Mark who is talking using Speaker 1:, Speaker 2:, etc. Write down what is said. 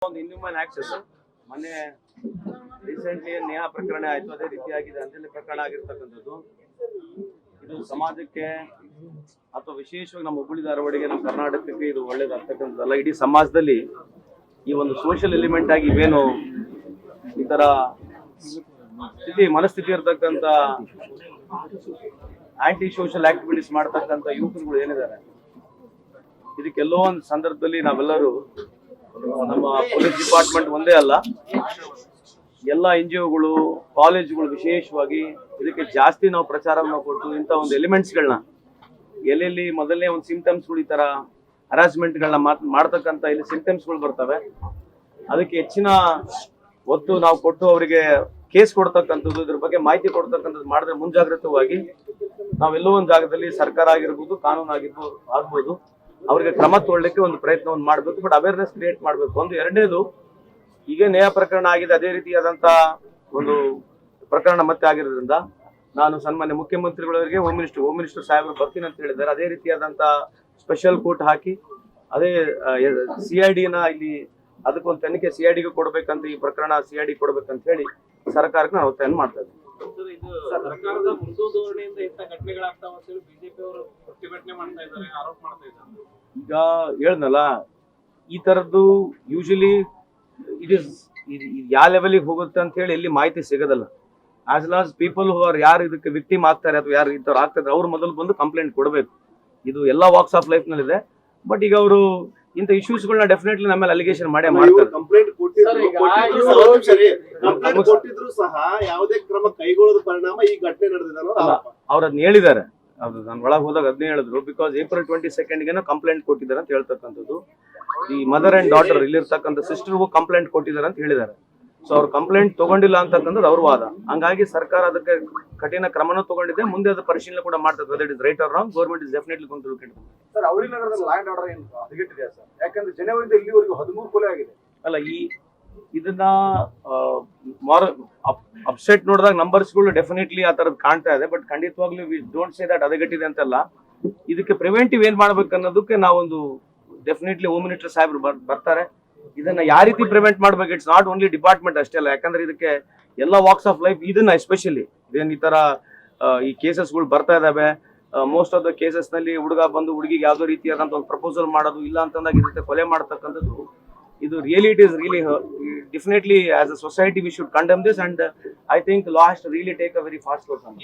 Speaker 1: ಒಂದು inhuman access ಮೊನ್ನೆ recently Neha ಪ್ರಕರಣ ಆಯ್ತು, ಅದೇ ರೀತಿಯಾಗಿದೆ ಅಂಜಲಿ ಪ್ರಕರಣ ಆಗಿರ್ತಕ್ಕಂಥದ್ದು. ಇದು ಸಮಾಜಕ್ಕೆ ಅಥವಾ ವಿಶೇಷವಾಗಿ ನಮ್ಮ ಹುಬ್ಬಳ್ಳಿ ಧಾರವಾಡಿಗೆ, ನಮ್ಮ ಕರ್ನಾಟಕಕ್ಕೆ ಇದು ಒಳ್ಳೇದಾಗ್ತಕ್ಕಂಥದ್ದಲ್ಲ. ಇಡೀ ಸಮಾಜದಲ್ಲಿ ಈ ಒಂದು ಸೋಷಿಯಲ್ ಎಲಿಮೆಂಟ್ ಆಗಿ ಇವೇನು ಈ ತರ ಮನಸ್ಥಿತಿ ಇರ್ತಕ್ಕಂಥ ಆಂಟಿ ಸೋಷಿಯಲ್ ಆಕ್ಟಿವಿಟೀಸ್ ಮಾಡ್ತಕ್ಕಂಥ ಯುವಕರುಗಳು ಏನಿದ್ದಾರೆ, ಇದಕ್ಕೆಲ್ಲೋ ಒಂದು ಸಂದರ್ಭದಲ್ಲಿ ನಾವೆಲ್ಲರೂ ನಮ್ಮ ಪೊಲೀಸ್ ಡಿಪಾರ್ಟ್ಮೆಂಟ್ ಒಂದೇ ಅಲ್ಲ, ಎಲ್ಲ NGOಗಳು, ಕಾಲೇಜುಗಳು ವಿಶೇಷವಾಗಿ ಇದಕ್ಕೆ ಜಾಸ್ತಿ ನಾವು ಪ್ರಚಾರವನ್ನು ಕೊಟ್ಟು ಇಂಥ ಒಂದು ಎಲಿಮೆಂಟ್ಸ್ಗಳನ್ನ ಎಲ್ಲೆಲ್ಲಿ ಮೊದಲನೇ ಒಂದು ಸಿಂಪ್ಟಮ್ಸ್ಗಳು ಈ ತರ ಹರಾಸ್ಮೆಂಟ್ಗಳನ್ನ ಮಾಡ್ತಕ್ಕಂಥ ಇಲ್ಲಿ ಸಿಂಪ್ಟಮ್ಸ್ಗಳು ಬರ್ತವೆ, ಅದಕ್ಕೆ ಹೆಚ್ಚಿನ ಒತ್ತು ನಾವು ಕೊಟ್ಟು ಅವರಿಗೆ ಕೇಸ್ ಕೊಡ್ತಕ್ಕಂಥದ್ದು, ಇದ್ರ ಬಗ್ಗೆ ಮಾಹಿತಿ ಕೊಡ್ತಕ್ಕಂಥದ್ದು ಮಾಡಿದ್ರೆ ಮುಂಜಾಗ್ರತವಾಗಿ ನಾವೆಲ್ಲೋ ಒಂದು ಜಾಗದಲ್ಲಿ ಸರ್ಕಾರ ಆಗಿರ್ಬೋದು, ಕಾನೂನು ಆಗ್ಬೋದು ಅವ್ರಿಗೆ ಕ್ರಮ ತಗೊಳ್ಳಿಕ್ಕೆ ಒಂದು ಪ್ರಯತ್ನವನ್ನು ಮಾಡಬೇಕು. ಬಟ್ ಅವೇರ್ನೆಸ್ ಕ್ರಿಯೇಟ್ ಮಾಡಬೇಕು. ಒಂದು ಎರಡನೇದು, ಈಗ ನೇಹಾ ಪ್ರಕರಣ ಆಗಿದೆ, ಅದೇ ರೀತಿಯಾದಂತ ಒಂದು ಪ್ರಕರಣ ಮತ್ತೆ ಆಗಿರೋದ್ರಿಂದ ನಾನು ಸನ್ಮಾನ್ಯ ಮುಖ್ಯಮಂತ್ರಿಗಳವರಿಗೆ ಹೋಮ್ ಮಿನಿಸ್ಟರ್ ಸಾಹೇಬರು ಬರ್ತೀನಿ ಅಂತ ಹೇಳಿದ್ದಾರೆ. ಅದೇ ರೀತಿಯಾದಂತ ಸ್ಪೆಷಲ್ ಕೋರ್ಟ್ ಹಾಕಿ ಅದೇ CID ಇಲ್ಲಿ ಅದಕ್ಕೊಂದು ತನಿಖೆ CIDಗೆ ಕೊಡ್ಬೇಕಂತ, ಈ ಪ್ರಕರಣ CID ಕೊಡ್ಬೇಕಂತ ಹೇಳಿ ಸರ್ಕಾರಕ್ಕೆ ನಾವು ಒತ್ತಾಯ ಮಾಡ್ತಾ ಇದ್ದೀವಿ.
Speaker 2: ಸರ್ಕಾರದ ಮೃದು ಧೋರಣೆಯಿಂದ ಇಂಥ ಘಟನೆಗಳಾಗ್ತಾವ ಅಂತ ಹೇಳಿ ಬಿಜೆಪಿ ಅವರು ಪ್ರತಿಭಟನೆ ಮಾಡ್ತಾ ಇದ್ದಾರೆ, ಆರೋಪ ಮಾಡ್ತಾ ಇದ್ದಾರೆ.
Speaker 1: ಈಗ ಹೇಳ್ದಲ್ಲ, ಈ ತರದ್ದು ಯೂಶಲಿ ಇಟ್ ಇಸ್ ಯಾವ ಲೆವೆಲ್ಗೆ ಹೋಗುತ್ತೆ ಅಂತ ಹೇಳಿ ಎಲ್ಲಿ ಮಾಹಿತಿ ಸಿಗೋದಲ್ಲ. As loss people who are ಯಾರು ಇದಕ್ಕೆ ವಿಕ್ಟಿಮ್ ಆಗ್ತಾರೆ ಅಥವಾ ಯಾರು ಈ ತರ ಆಗ್ತಾರೆ ಅವ್ರು ಮೊದಲು ಬಂದು ಕಂಪ್ಲೇಂಟ್ ಕೊಡಬೇಕು. ಇದು ಎಲ್ಲ ವಾಕ್ಸ್ ಆಫ್ ಲೈಫ್ ನಲ್ಲಿ ಇದೆ. ಬಟ್ ಈಗ ಅವರು ಇಂಥ ಇಶ್ಯೂಸ್ಗಳನ್ನ ಡೆಫಿನೆಟ್ಲಿ ನಮ್ಮಲ್ಲಿ ಅಲಿಗೇಷನ್ ಮಾಡೇ ಮಾಡ್ತಾರೆ.
Speaker 3: ಕಂಪ್ಲೇಂಟ್ ಕೊಟ್ಟಿದ್ರು ಸಹ ಯಾವುದೇ ಕ್ರಮ ಕೈಗೊಳ್ಳದ ಪರಿಣಾಮ ಈ ಘಟನೆ ನಡೆದಿದೆ.
Speaker 1: ಅವ್ರು ಅದನ್ನ ಹೇಳಿದ್ದಾರೆ, ಅದು ನಾನು ಒಳಗೆ ಹೋದಾಗ ಅದನ್ನೇ ಹೇಳಿದ್ರು. ಬಿಕಾಸ್ April 22 ಕಂಪ್ಲೇಂಟ್ ಕೊಟ್ಟಿದ್ದಾರೆ ಅಂತ ಹೇಳ್ತಕ್ಕಂಥದ್ದು. ಈ ಮದರ್ ಅಂಡ್ ಡಾಟರ್ ಇಲ್ಲಿರ್ತಕ್ಕಂಥ ಸಿಸ್ಟರ್ಗೂ ಕಂಪ್ಲೇಂಟ್ ಕೊಟ್ಟಿದ್ದಾರೆ ಅಂತ ಹೇಳಿದ್ದಾರೆ. ಸೊ ಅವ್ರು ಕಂಪ್ಲೇಂಟ್ ತಗೊಂಡಿಲ್ಲ ಅಂತಕ್ಕಂಥದ್ದು ಅವ್ರ ವಾದ. ಹಂಗಾಗಿ ಸರ್ಕಾರ ಅದಕ್ಕೆ ಕಠಿಣ ಕ್ರಮನೂ ತಗೊಂಡಿದೆ, ಮುಂದೆ ಅದು ಪರಿಶೀಲನೆ ಕೂಡ ಮಾಡ್ತದೆ. Whether it is right or wrong, government is definitely going to look it.
Speaker 4: Sir, ಅವಳಿ ನಗರದ ಲಾ ಅಂಡ್ ಆರ್ಡರ್ ಏನು ಹದಗೆಟ್ಟಿದೆ ಸರ್? ಯಾಕಂದ್ರೆ ಜನವರಿಯಿಂದ ಇಲ್ಲಿವರೆಗೂ 13 ಕೊಲೆ ಆಗಿದೆ.
Speaker 1: ಅಲ್ಲ, ಇದನ್ನ ಅಪ್ಸೆಟ್ ನೋಡಿದಾಗ ನಂಬರ್ಸ್ಗಳು ಡೆಫಿನೆಟ್ಲಿ ಆ ತರದ್ ಕಾಣ್ತಾ ಇದೆ. ಬಟ್ ಖಂಡಿತವಾಗ್ಲೂ ವಿ ಡೋಂಟ್ ಸೇ ದಟ್ ಹದಗೆಟ್ಟಿದೆ ಅಂತಲ್ಲ. ಇದಕ್ಕೆ ಪ್ರಿವೆಂಟಿವ್ ಏನ್ ಮಾಡ್ಬೇಕು ಅನ್ನೋದಕ್ಕೆ ನಾವೊಂದು ಡೆಫಿನೆಟ್ಲಿ ಹೋಮ್ ಮಿನಿಸ್ಟರ್ ಸಾಹೇಬ್ರು ಬರ್ತಾರೆ. ಇದನ್ನ ಯಾವ ರೀತಿ ಪ್ರಿವೆಂಟ್ ಮಾಡ್ಬೇಕು, ಇಟ್ಸ್ ನಾಟ್ ಓನ್ಲಿ ಡಿಪಾರ್ಟ್ಮೆಂಟ್ ಅಷ್ಟೇ ಅಲ್ಲ. ಯಾಕಂದ್ರೆ ಇದಕ್ಕೆ ಎಲ್ಲ ವಾಕ್ಸ್ ಆಫ್ ಲೈಫ್ ಇದನ್ನ ಎಸ್ಪೆಷಲಿ ಈ ತರ ಈ ಕೇಸಸ್ಗಳು ಬರ್ತಾ ಇದಾವೆ. ಮೋಸ್ಟ್ ಆಫ್ ದ ಕೇಸಸ್ ನಲ್ಲಿ ಹುಡುಗ ಬಂದು ಹುಡುಗಿಗೆ ಯಾವ್ದೋ ರೀತಿಯಾದಂತ ಒಂದು ಪ್ರಪೋಸಲ್ ಮಾಡೋದು, ಇಲ್ಲ ಅಂತಂದಾಗ ಇರುತ್ತೆ ಕೊಲೆ ಮಾಡ್ತಕ್ಕಂಥದ್ದು. ಇದು really it is really definitely as a society we should condemn this, and I think law has to really take a very fast course on it.